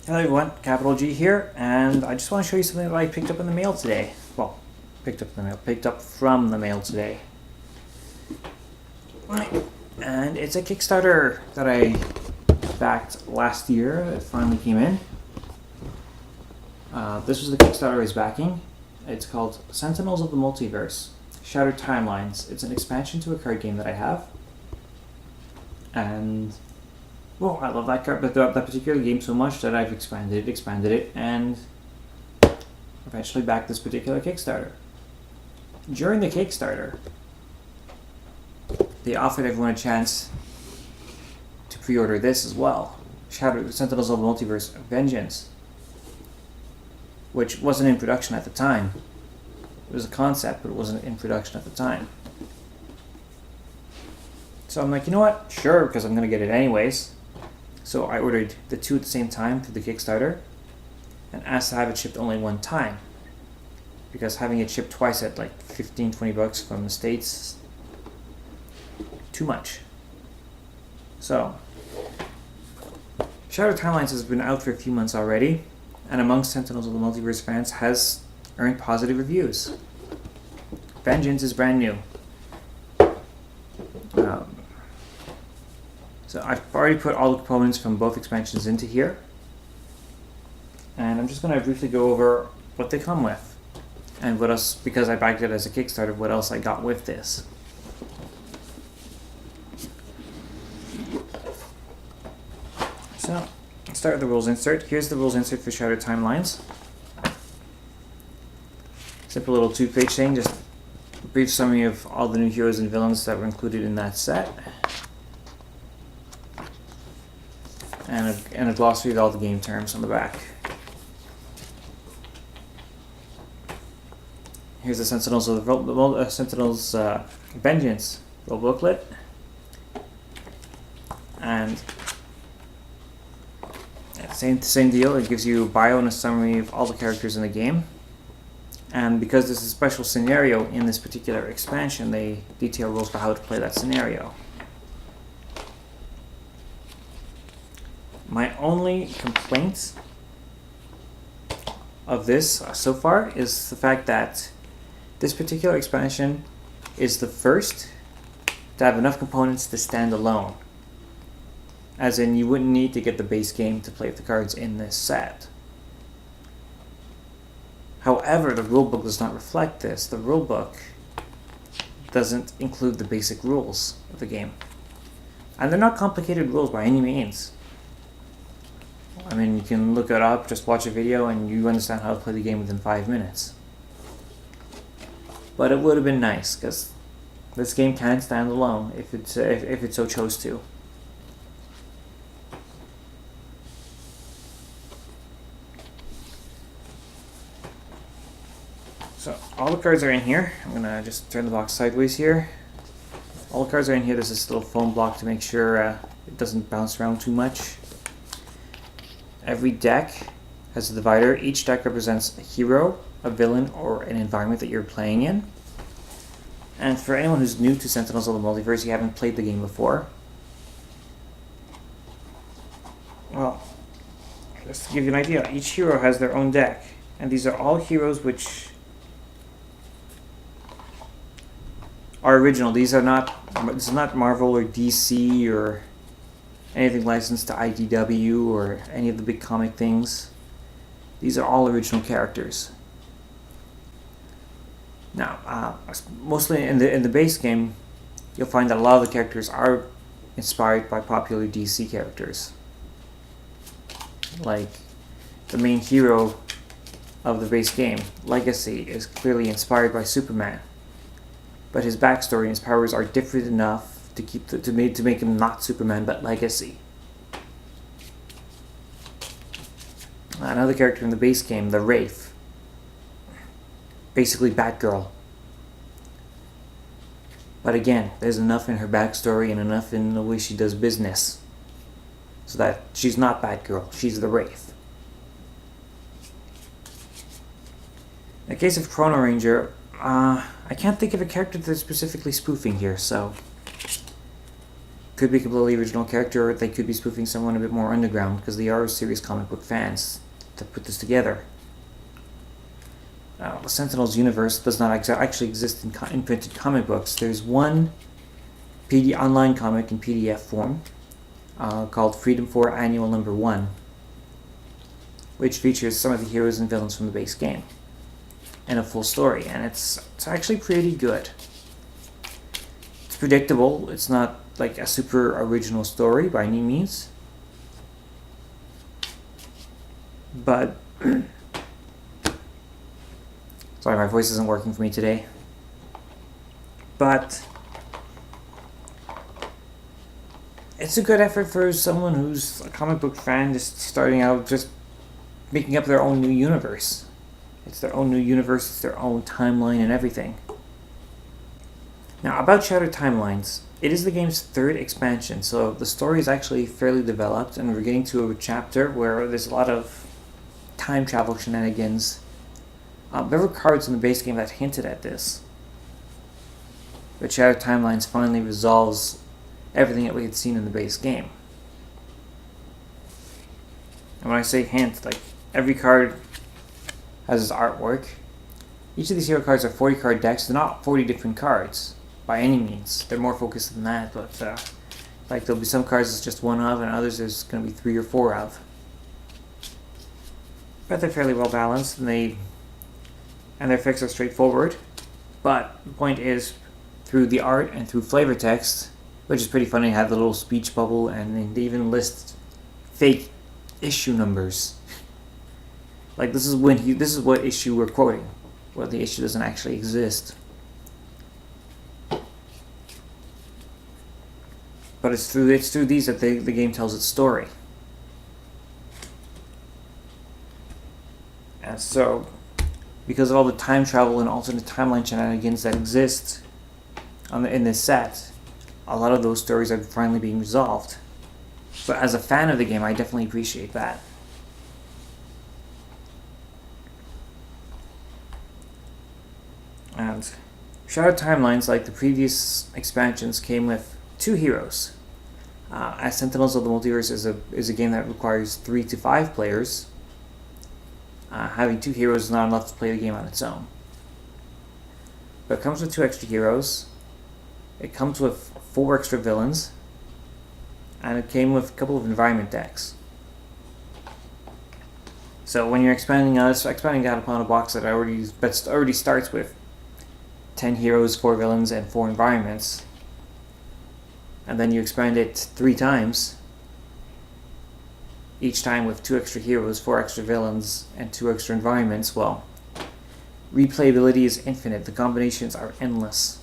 Hello everyone, Capital G here, and I just want to show you something that I picked up in the mail today. Well, picked up from the mail today. And it's a Kickstarter that I backed last year. It finally came in. This was the Kickstarter I was backing. It's called Sentinels of the Multiverse, Shattered Timelines. It's an expansion to a card game that I have. And well, I love that card, that particular game so much that I've expanded it, and eventually backed this particular Kickstarter. During the Kickstarter, they offered everyone a chance to pre-order this as well, Sentinels of the Multiverse Vengeance, which wasn't in production at the time. It was a concept, but it wasn't in production at the time. So I'm like, you know what? Sure, because I'm going to get it anyways. So I ordered the two at the same time through the Kickstarter and asked to have it shipped only one time, because having it shipped twice at like $15-20 from the States, too much. So Shattered Timelines has been out for a few months already, and amongst Sentinels of the Multiverse fans has earned positive reviews. Vengeance is brand new. So I've already put all the components from both expansions into here, and I'm just going to briefly go over what they come with, and what else, because I backed it as a Kickstarter, what else I got with this. So, let's start with the rules insert. Here's the rules insert for Shattered Timelines. Simple little two-page thing, just a brief summary of all the new heroes and villains that were included in that set. And a glossary of all the game terms on the back. Here's the Sentinels of the Sentinels Vengeance rule booklet, and same deal. It gives you a bio and a summary of all the characters in the game. And because this is a special scenario in this particular expansion, they detail rules for how to play that scenario. My only complaint of this so far is the fact that this particular expansion is the first to have enough components to stand alone. As in, you wouldn't need to get the base game to play with the cards in this set. However, the rulebook does not reflect this. The rulebook doesn't include the basic rules of the game. And they're not complicated rules by any means. I mean, you can look it up, just watch a video, and you understand how to play the game within 5 minutes. But it would have been nice, because this game can stand alone if it so chose to. So, all the cards are in here. I'm going to just turn the box sideways here. All the cards are in here. There's this little foam block to make sure it doesn't bounce around too much. Every deck has a divider. Each deck represents a hero, a villain, or an environment that you're playing in. And for anyone who's new to Sentinels of the Multiverse, you haven't played the game before, well, just to give you an idea, each hero has their own deck. And these are all heroes which are original. This is not Marvel or DC or anything licensed to IDW or any of the big comic things. These are all original characters. Now, mostly in the base game, you'll find that a lot of the characters are inspired by popular DC characters. Like the main hero of the base game, Legacy, is clearly inspired by Superman, but his backstory and his powers are different enough to make him not Superman but Legacy. Another character in the base game, the Wraith, basically Batgirl. But again, there's enough in her backstory and enough in the way she does business so that she's not Batgirl, she's the Wraith. In the case of Chrono Ranger, I can't think of a character that's specifically spoofing here, so could be a completely original character, or they could be spoofing someone a bit more underground, because they are serious comic book fans to put this together. The Sentinels universe does not actually exist in printed comic books. There's one online comic in PDF form called Freedom 4 Annual Number 1, which features some of the heroes and villains from the base game and a full story, and it's actually pretty good. It's predictable. It's not like a super original story by any means, but sorry, my voice isn't working for me today. But it's a good effort for someone who's a comic book fan, just starting out, just making up their own new universe. It's their own new universe, it's their own timeline and everything. Now, about Shattered Timelines, it is the game's third expansion, so the story is actually fairly developed, and we're getting to a chapter where there's a lot of time travel shenanigans. There were cards in the base game that hinted at this, but Shattered Timelines finally resolves everything that we had seen in the base game. And when I say hint, like, every card has its artwork. Each of these hero cards are 40 card decks. They're not 40 different cards by any means. They're more focused than that, but like, there'll be some cards there's just one of, and others there's going to be 3 or 4 of. But they're fairly well balanced, and their effects are straightforward. But the point is, through the art and through flavor text, which is pretty funny, had the little speech bubble, and they even list fake issue numbers. Like, this is what issue we're quoting. Well, the issue doesn't actually exist. But it's through these that the game tells its story. And so, because of all the time travel and alternate timeline shenanigans that exist in this set, a lot of those stories are finally being resolved. But as a fan of the game, I definitely appreciate that. And Shattered Timelines, like the previous expansions, came with 2 heroes. As Sentinels of the Multiverse is a game that requires 3 to 5 players, having 2 heroes is not enough to play the game on its own. But it comes with 2 extra heroes. It comes with 4 extra villains, and it came with a couple of environment decks. So when you're expanding out upon a box that already starts with 10 heroes, 4 villains, and 4 environments, and then you expand it 3 times, each time with 2 extra heroes, 4 extra villains, and 2 extra environments, well, replayability is infinite. The combinations are endless.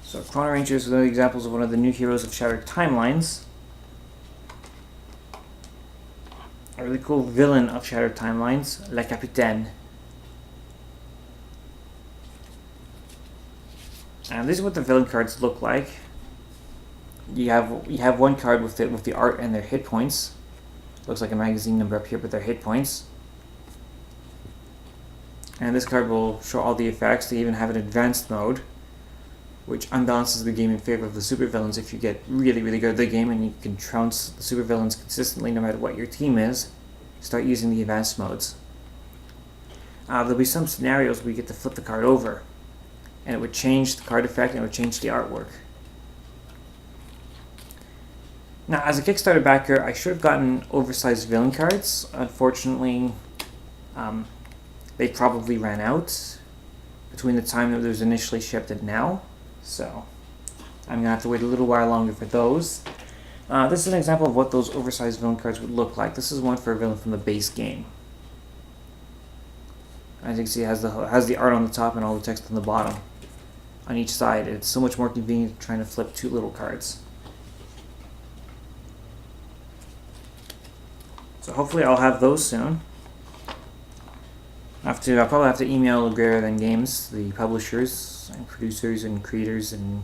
So Chrono Ranger is another example of one of the new heroes of Shattered Timelines. A really cool villain of Shattered Timelines, Le Capitaine. And this is what the villain cards look like. You have one card with the art and their hit points. Looks like a magazine number up here with their hit points. And this card will show all the effects. They even have an advanced mode, which unbalances the game in favor of the supervillains if you get really, really good at the game and you can trounce the supervillains consistently no matter what your team is. Start using the advanced modes. There'll be some scenarios where you get to flip the card over, and it would change the card effect and it would change the artwork. Now, as a Kickstarter backer, I should have gotten oversized villain cards. Unfortunately, they probably ran out between the time that it was initially shipped and now. So I'm going to have to wait a little while longer for those. This is an example of what those oversized villain cards would look like. This is one for a villain from the base game. As you can see, it has the art on the top and all the text on the bottom on each side. It's so much more convenient trying to flip 2 little cards. So hopefully I'll have those soon. I'll probably have to email Greater Than Games, the publishers and producers and creators and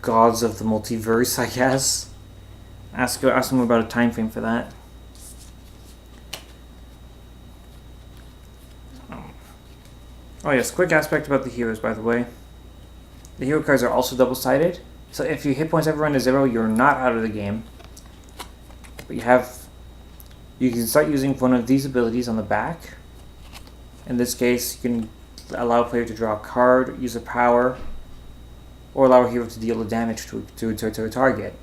gods of the multiverse, I guess. Ask them about a time frame for that. Oh yes, quick aspect about the heroes, by the way. The hero cards are also double-sided, so if your hit points ever run to 0, you're not out of the game. But you can start using one of these abilities on the back. In this case, you can allow a player to draw a card, use a power, or allow a hero to deal damage to a target.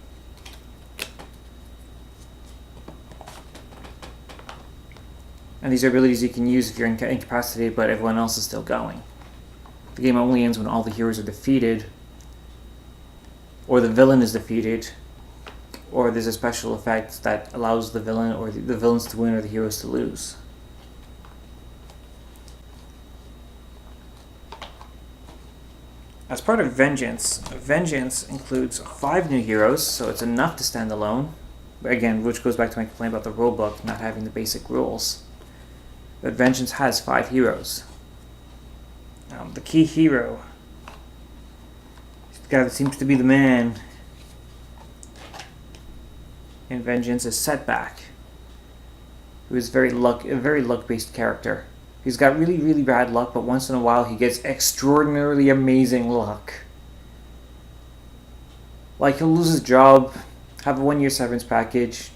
And these are abilities you can use if you're incapacitated but everyone else is still going. The game only ends when all the heroes are defeated, or the villain is defeated, or there's a special effect that allows the villain or the villains to win or the heroes to lose. As part of Vengeance includes 5 new heroes, so it's enough to stand alone. Again, which goes back to my complaint about the rulebook not having the basic rules. But Vengeance has 5 heroes. The key hero, the guy that seems to be the man in Vengeance, is Setback, who is a very luck-based character. He's got really, really bad luck, but once in a while he gets extraordinarily amazing luck. Like, he'll lose his job, have a 1-year severance package,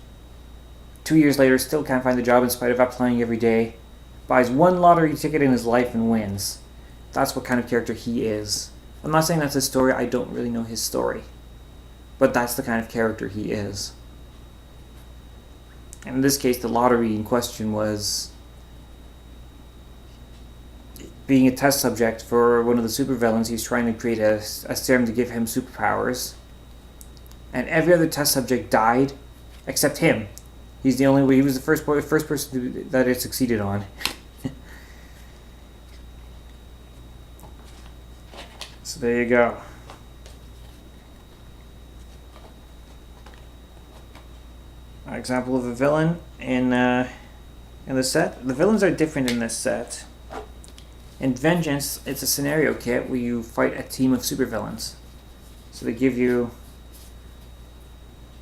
2 years later still can't find the job in spite of applying every day, buys 1 lottery ticket in his life and wins. That's what kind of character he is. I'm not saying that's his story, I don't really know his story. But that's the kind of character he is. And in this case, the lottery in question was being a test subject for one of the supervillains. He's trying to create a serum to give him superpowers. And every other test subject died except him. He's the only way. He was the first person that it succeeded on. So there you go. An example of a villain in the set. The villains are different in this set. In Vengeance, it's a scenario kit where you fight a team of supervillains. So they give you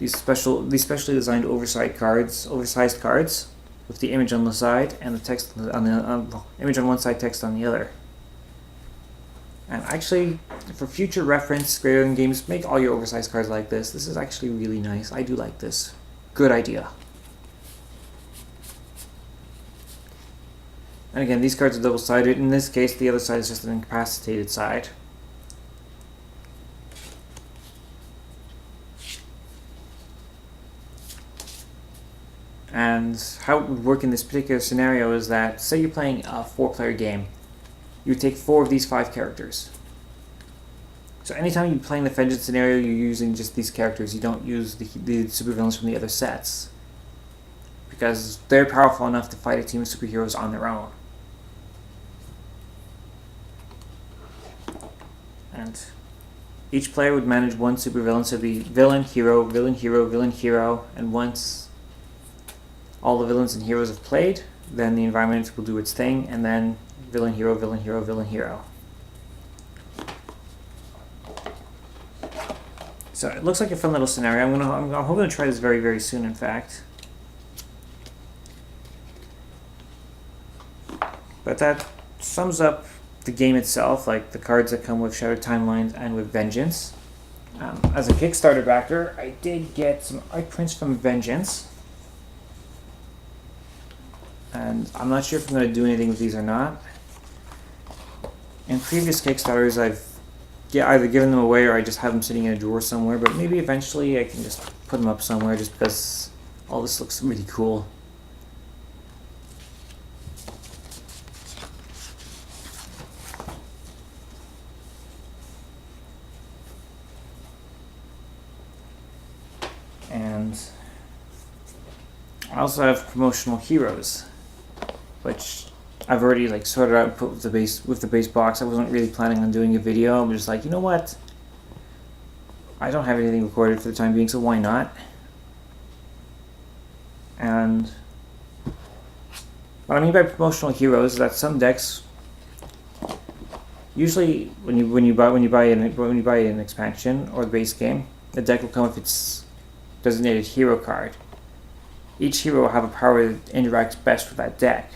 these specially designed oversized cards with the image on the side and the text on the image on one side, text on the other. And actually, for future reference, Greater Than Games, make all your oversized cards like this. This is actually really nice. I do like this. Good idea. And again, these cards are double-sided. In this case, the other side is just an incapacitated side. And how it would work in this particular scenario is that, say you're playing a 4-player game, you take 4 of these 5 characters. So anytime you play in the Vengeance scenario, you're using just these characters. You don't use the supervillains from the other sets, because they're powerful enough to fight a team of superheroes on their own. And each player would manage 1 supervillain, so it'd be villain, hero, villain, hero, villain, hero, and once all the villains and heroes have played, then the environment will do its thing, and then villain, hero, villain, hero, villain, hero. So it looks like a fun little scenario. I'm hoping to try this very, very soon, in fact. But that sums up the game itself, like the cards that come with Shattered Timelines and with Vengeance. As a Kickstarter backer, I did get some art prints from Vengeance. And I'm not sure if I'm going to do anything with these or not. In previous Kickstarters, I've either given them away or I just have them sitting in a drawer somewhere, but maybe eventually I can just put them up somewhere just because all this looks really cool. And I also have promotional heroes, which I've already sorted out and put with the base box. I wasn't really planning on doing a video. I'm just like, you know what? I don't have anything recorded for the time being, so why not? And what I mean by promotional heroes is that some decks, usually when you buy an expansion or the base game, the deck will come with its designated hero card. Each hero will have a power that interacts best with that deck.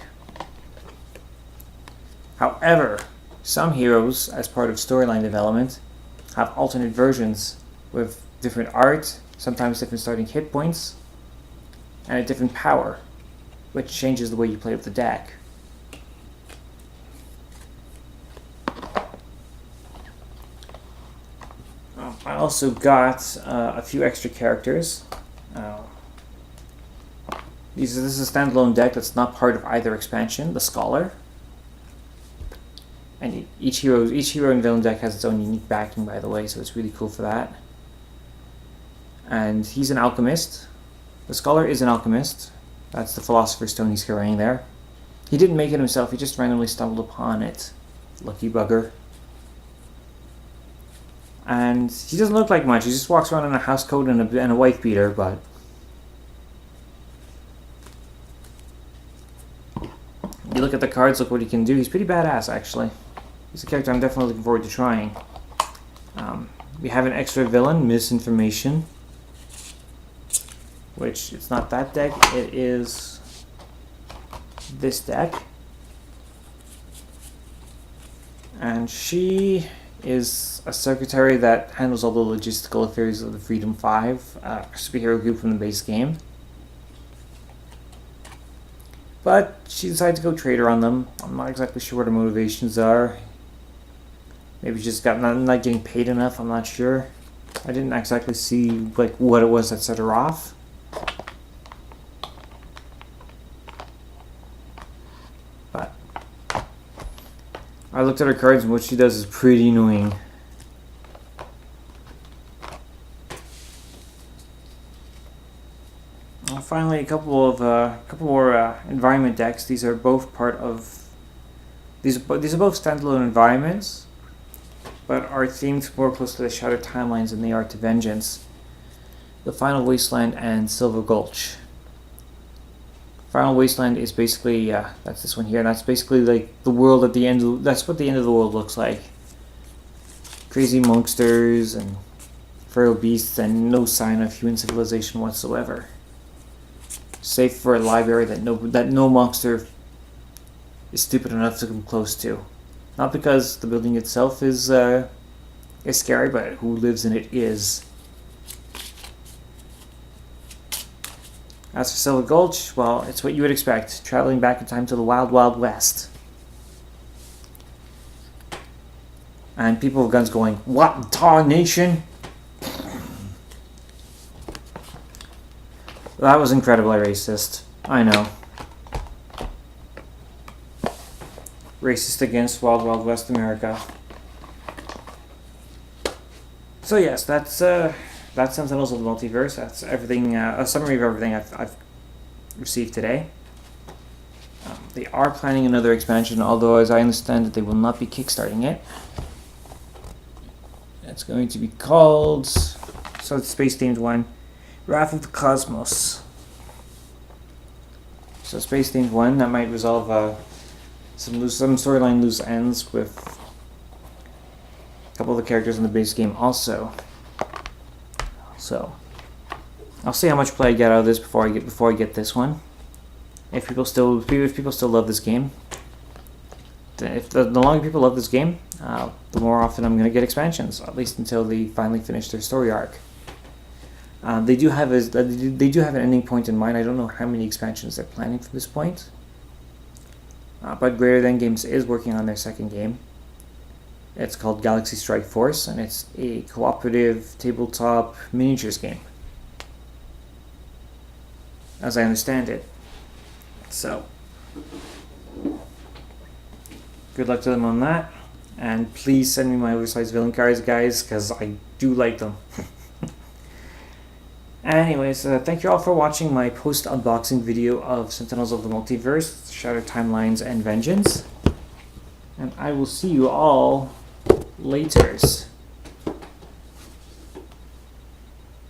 However, Some heroes, as part of storyline development, have alternate versions with different art, sometimes different starting hit points, and a different power, which changes the way you play with the deck. I also got a few extra characters. This is a standalone deck that's not part of either expansion, the Scholar. And each hero and villain deck has its own unique backing, by the way, so it's really cool for that. And he's an alchemist. The Scholar is an alchemist. That's the Philosopher's Stone he's carrying there. He didn't make it himself, he just randomly stumbled upon it. Lucky bugger. And he doesn't look like much, he just walks around in a house coat and a wife beater, but... you look at the cards, look what he can do. He's pretty badass, actually. He's a character I'm definitely looking forward to trying. We have an extra villain, Misinformation. Which, it's not that deck, it is this deck. And she is a secretary that handles all the logistical affairs of the Freedom 5, superhero group from the base game. But she decided to go trader on them. I'm not exactly sure what her motivations are. Maybe she just got not getting paid enough, I'm not sure. I didn't exactly see like what it was that set her off. But I looked at her cards and what she does is pretty annoying. Finally, a couple more environment decks. These are both part of these are both standalone environments, but are themed more close to the Shattered Timelines than they are to Vengeance. The Final Wasteland and Silver Gulch. Final Wasteland is basically that's this one here. That's basically like the world at the end. That's what the end of the world looks like. Crazy monsters and feral beasts, and no sign of human civilization whatsoever. Safe for a library that no monster is stupid enough to come close to. Not because the building itself is scary, but who lives in it is. As for Silver Gulch, well, it's what you would expect, traveling back in time to the Wild Wild West. And people with guns going, "What tarnation?" That was incredibly racist. I know. Racist against Wild Wild West America. So yes, that's Sentinels of the Multiverse. That's everything. A summary of everything I've received today. They are planning another expansion, although as I understand it, they will not be kickstarting it. It's going to be called, so it's space themed one, Wrath of the Cosmos. So space themed one that might resolve some storyline loose ends with a couple of the characters in the base game also. So I'll see how much play I get out of this before I get this one. If people still love this game, if the longer people love this game, the more often I'm going to get expansions, at least until they finally finish their story arc. They do have an ending point in mind. I don't know how many expansions they're planning from this point. But Greater Than Games is working on their second game. It's called Galaxy Strike Force, and it's a cooperative tabletop miniatures game, as I understand it. So, good luck to them on that. And please send me my oversized villain cards, guys, because I do like them. Anyways, thank you all for watching my post-unboxing video of Sentinels of the Multiverse, Shattered Timelines, and Vengeance. And I will see you all laters.